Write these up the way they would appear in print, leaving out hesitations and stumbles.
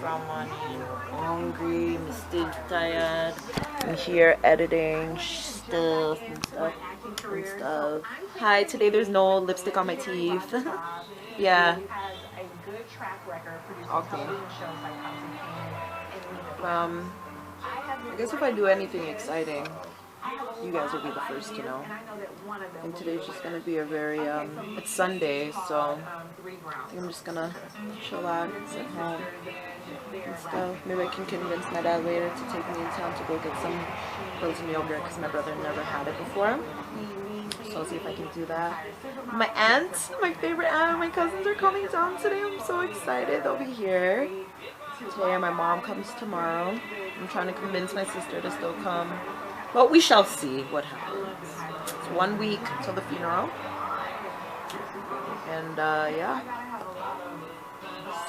from morning. I'm hungry, I'm still tired. I'm here editing stuff and stuff. Hi, today there's no lipstick on my teeth. Yeah. Okay. I guess if I do anything exciting, you guys will be the first to know. And today's just gonna be a very it's Sunday, so I think I'm just gonna chillax at home and stuff. Maybe I can convince my dad later to take me in town to go get some frozen yogurt because my brother never had it before. So I'll see if I can do that. My aunt, my favorite aunt, and my cousins are coming down today. I'm so excited. They'll be here today, and my mom comes tomorrow. I'm trying to convince my sister to still come. But we shall see what happens. It's 1 week till the funeral. And yeah.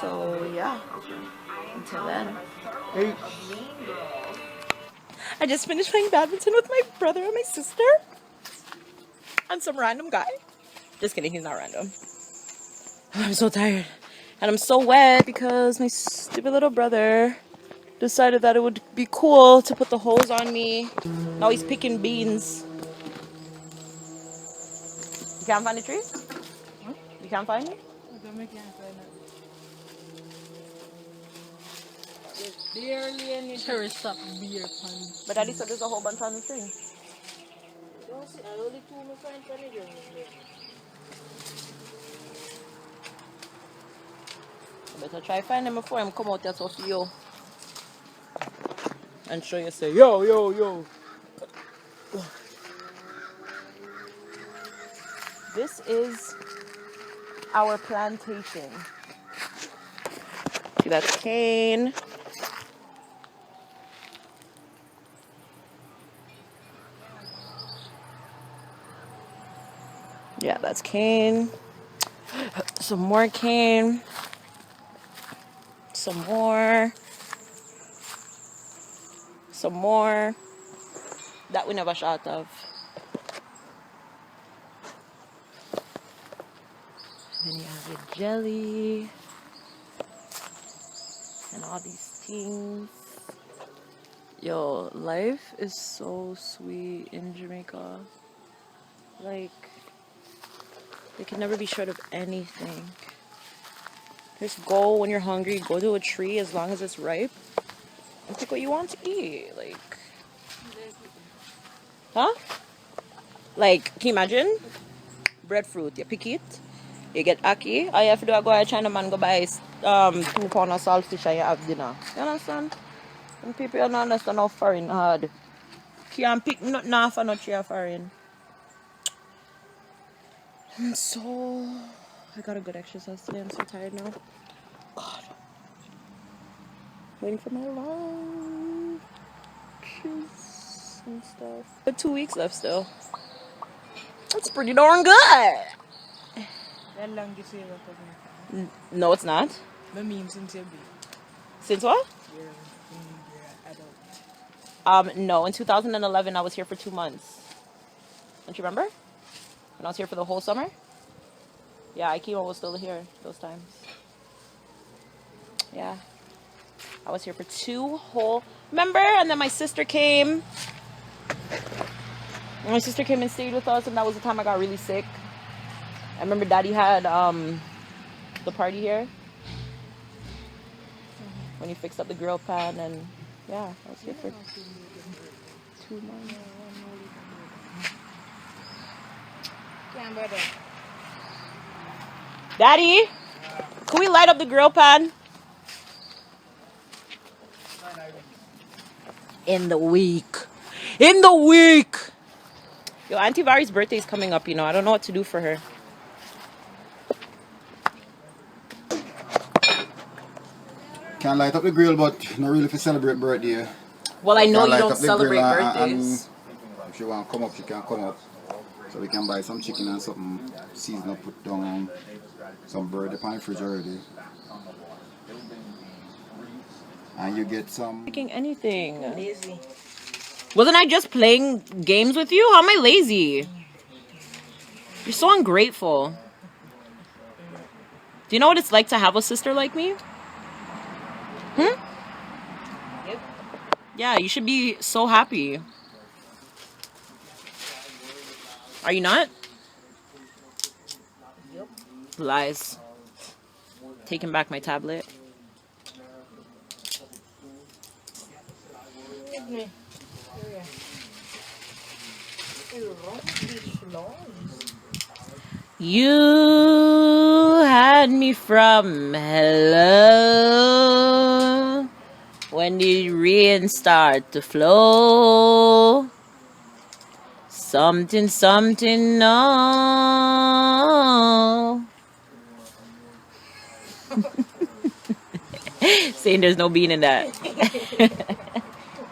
So yeah. Until then. Hey. I just finished playing badminton with my brother and my sister. And some random guy. Just kidding, he's not random. I'm so tired. And I'm so wet because my stupid little brother decided that it would be cool to put the hose on me. Now he's picking beans. You can't find the tree? Huh? You can't find it? I can't find it. Barely any tourist up beer pan. But Daddy said there's a whole bunch on the tree. I only two my friends on it. I better try find them before I come out here to see you. And show you say, yo, yo, yo. This is our plantation. See, that's cane. Yeah, that's cane. Some more cane. Some more. Some more. That we never shot of. And then you have your jelly. And all these things. Yo, life is so sweet in Jamaica. Like, they can never be short of anything. Just go when you're hungry, go to a tree as long as it's ripe. And pick what you want to eat. Like, huh? Like, can you imagine? Breadfruit, you pick it, you get ackee. All you have to do is go to China man, go buy 2 pounds of saltfish and you have dinner. You understand? And people don't understand how foreign hard. Can't pick nothing off and not tree foreign. And so, I got a good exercise today. I'm so tired now. God. Waiting for my lunches and stuff. But 2 weeks left still. That's pretty darn good. No, it's not. Since what? No, in 2011 I was here for 2 months. Don't you remember? When I was here for the whole summer? Yeah, Ikema was still here those times. Yeah. I was here for 2 whole... Remember? And then my sister came. My sister came and stayed with us, and that was the time I got really sick. I remember Daddy had the party here. When he fixed up the grill pan, and yeah, I was here for 2 months. Daddy, can we light up the grill pan? In the week. In the week. Yo, Auntie Vari's birthday is coming up, you know. I don't know what to do for her. Can light up the grill, but not really for celebrate birthday. Well, I know you don't celebrate birthdays. If she want to come up, she can come up. So we can buy some chicken and something seasonal, put down some bread upon the fridge already. And you get some... Making anything. Lazy. Wasn't I just playing games with you? How am I lazy? You're so ungrateful. Do you know what it's like to have a sister like me? Hmm? Yep. Yeah, you should be so happy. Are you not? Yep. Lies. Taking back my tablet. Give me. Here. You wrong these lungs. You had me from hello. When did rain start to flow? Something, something, no. Saying there's no bean in that.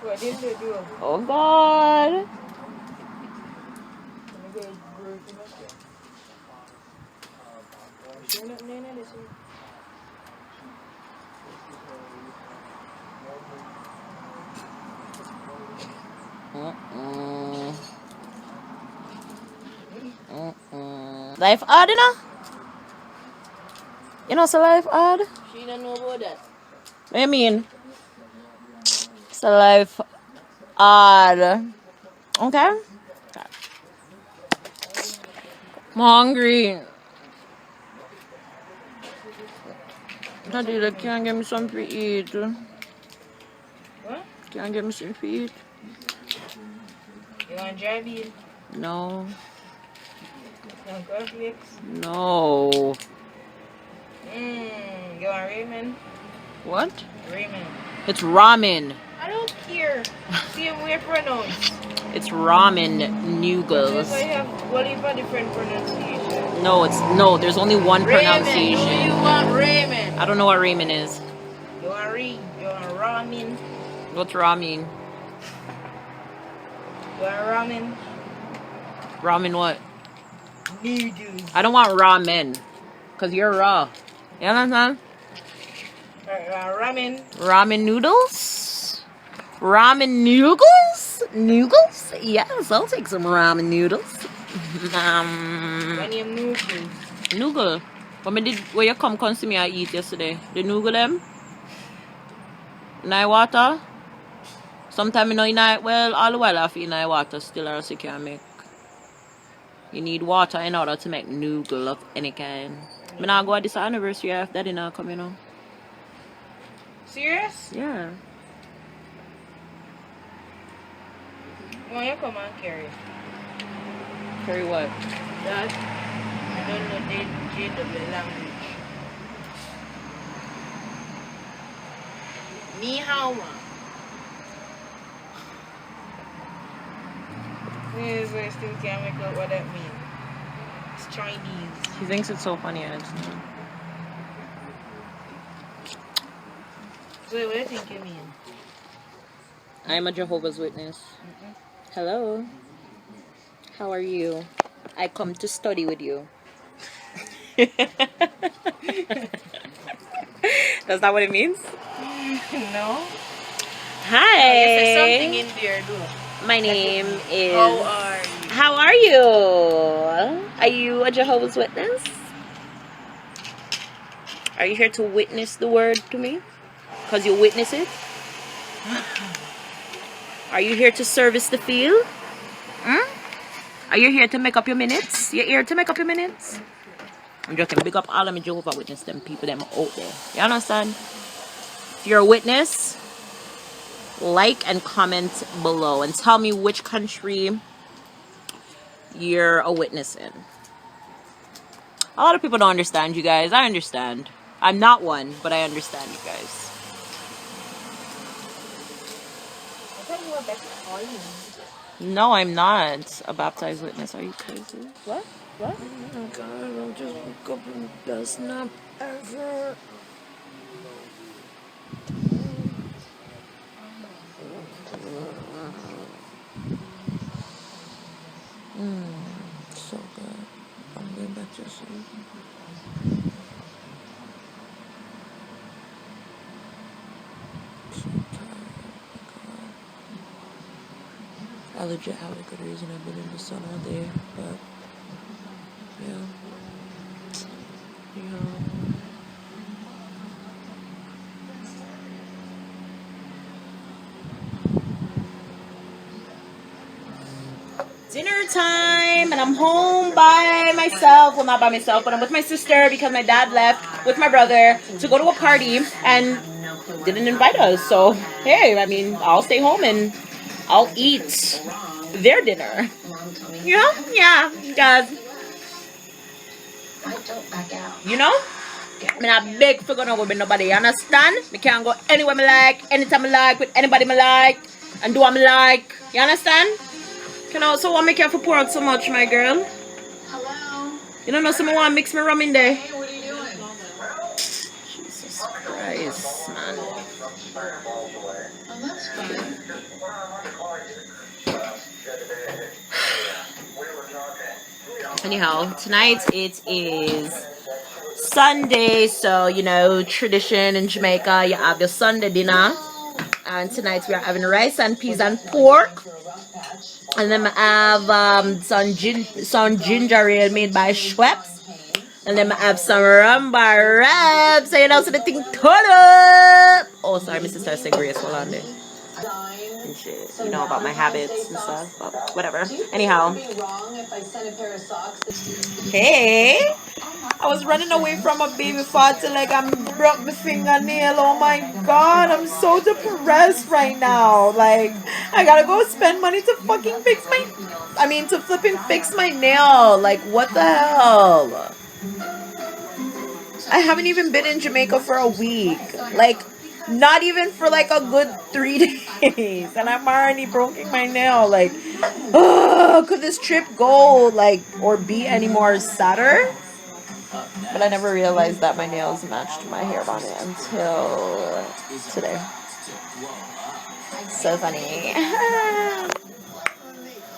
What did they do? Oh God. Let me go break in the store. Sure not none of this one. Life hard, you know? You know, so life hard? She don't know about that. What you mean? So life hard. Okay? I'm hungry. Tajgeil, can't get me something to eat. What? Can't get me something to eat. You want dry bean? No. You want cornflakes? No. You want ramen? What? Ramen. It's ramen. I don't care. See how we pronounce. It's ramen Because noodles. I have what if a different pronunciation? No, there's only one Ramen. Do pronunciation. you want ramen? I don't know what ramen is. You want You want ramen? What's ramen? You want ramen? Ramen what? Noodles. I don't want ramen. Because you're raw. You understand? Ramen. Ramen noodles? Ramen noodles? Noodles? Yes, I'll take some ramen noodles. When you noodles. Noodle. Where you come see me I eat yesterday? The noodle them? Night water? Sometime you know all the while I feel night water still else you can make. You need water in order to make noodle of any kind. I now go at this anniversary if daddy not come, you know. Serious? Yeah. When you come and carry? Carry what? That? I don't know JW language. Ni hao ma. Yes, I still can't make out what that means. It's Chinese. He thinks it's so funny and it's not. So what do you think you mean? I am a Jehovah's Witness. Hello. How are you? I come to study with you. That's not what it means? No. Hi. Oh, you said something in there, though. My name is... How are you? How are you? Are you a Jehovah's Witness? Are you here to witness the word to me? Because you witness it? Are you here to service the field? Are you here to make up your minutes? You're here to make up your minutes? I'm joking. Big up all of my Jehovah's Witness, them people them out there. You understand? If you're a witness, like and comment below and tell me which country you're a witness in. A lot of people don't understand, you guys. I understand. I'm not one, but I understand, you guys. I thought you were baptized. No, I'm not a baptized witness. Are you crazy? What? What? Oh God, I'll just wake up and best nap ever. So good. I'm going back to sleep. So tired. I legit have a good reason. I've been in the sun all day, but yeah. time and I'm home by myself. Well, not by myself, but I'm with my sister because my dad left with my brother to go to a party and didn't invite us. So, hey, I mean, I'll stay home and I'll eat their dinner. You know? Yeah, because, you know? I'm not big for going out with nobody, you understand? I can't go anywhere I like, anytime I like, with anybody I like, and do what I like. You understand? You know, so why make you have to pour out so much, my girl? Hello? You don't know someone want to mix my rum in there? Hey, what are you doing? Jesus Christ, man. Oh, that's fine. Anyhow, tonight it is Sunday, so you know, tradition in Jamaica, you have your Sunday dinner, and tonight we are having rice and peas and pork, and then I have some ginger ale made by Schweppes, and then I have some rum by Reb, so you know, so the thing turn up. Oh, sorry, my sister said grace, hold on there. And shit, you know about my habits and stuff, but whatever. Anyhow, hey, I was running away from a baby father like I broke my fingernail. Oh my god, I'm so depressed right now. Like, I gotta go spend money to fucking to flipping fix my nail. Like, what the hell? I haven't even been in Jamaica for a week. Like, not even for like a good 3 days. And I'm already broken my nail. Like, could this trip go, like, or be any more sadder? But I never realized that my nails matched my hair bonnet until today. So funny.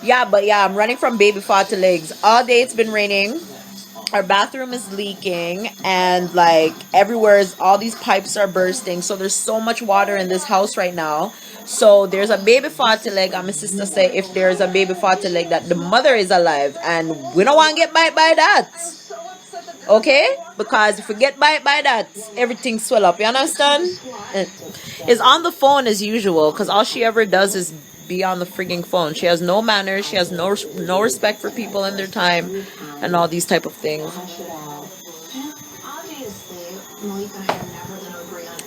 Yeah, I'm running from baby fat to legs. All day it's been raining. Our bathroom is leaking, and like everywhere all these pipes are bursting. So there's so much water in this house right now. So there's a baby fatty leg, and my sister say if there's a baby fatty leg that the mother is alive, and we don't want to get bite by that. Okay? Because if we get bite by that, everything swell up. You understand? Is on the phone as usual, because all she ever does is be on the freaking phone. She has no manners. She has no respect for people and their time and all these type of things.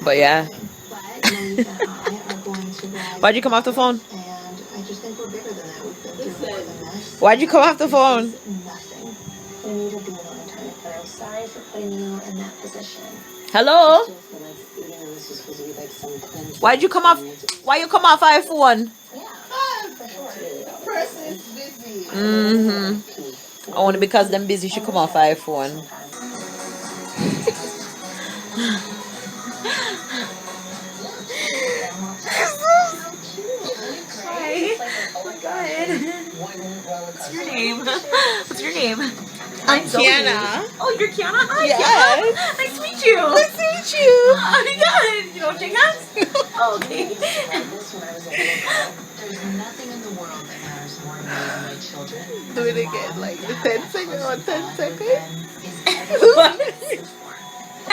But yeah. Why'd you come off the phone? Why'd you come off the phone? Hello? Why'd you come off? Why you come off iPhone? Only because them busy she come off iPhone. Hi. Oh God. What's your name? What's your name? I'm Kayanna. Oh, you're Kayanna? Hi, yes. Kayanna. Nice to meet you. Nice to meet you. Oh my God. You don't take us? Oh, okay. There's nothing in the world that matters more to me than my children. Do it again, like the 10 seconds or 10 seconds.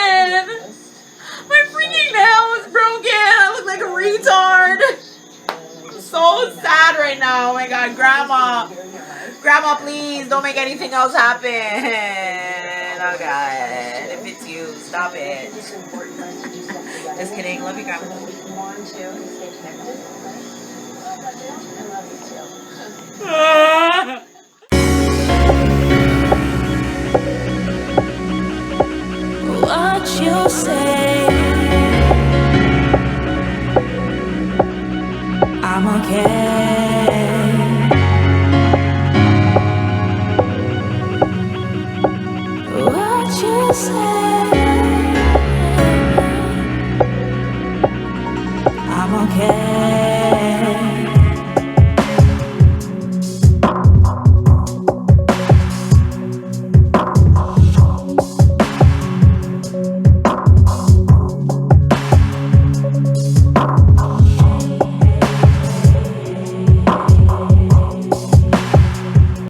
And my freaking nail is broken. I look like a retard. I'm so sad right now. Oh my God, Grandma, please don't make anything else happen. Oh God, if it's you, stop it. Just kidding. Love you, Grandma. What you say?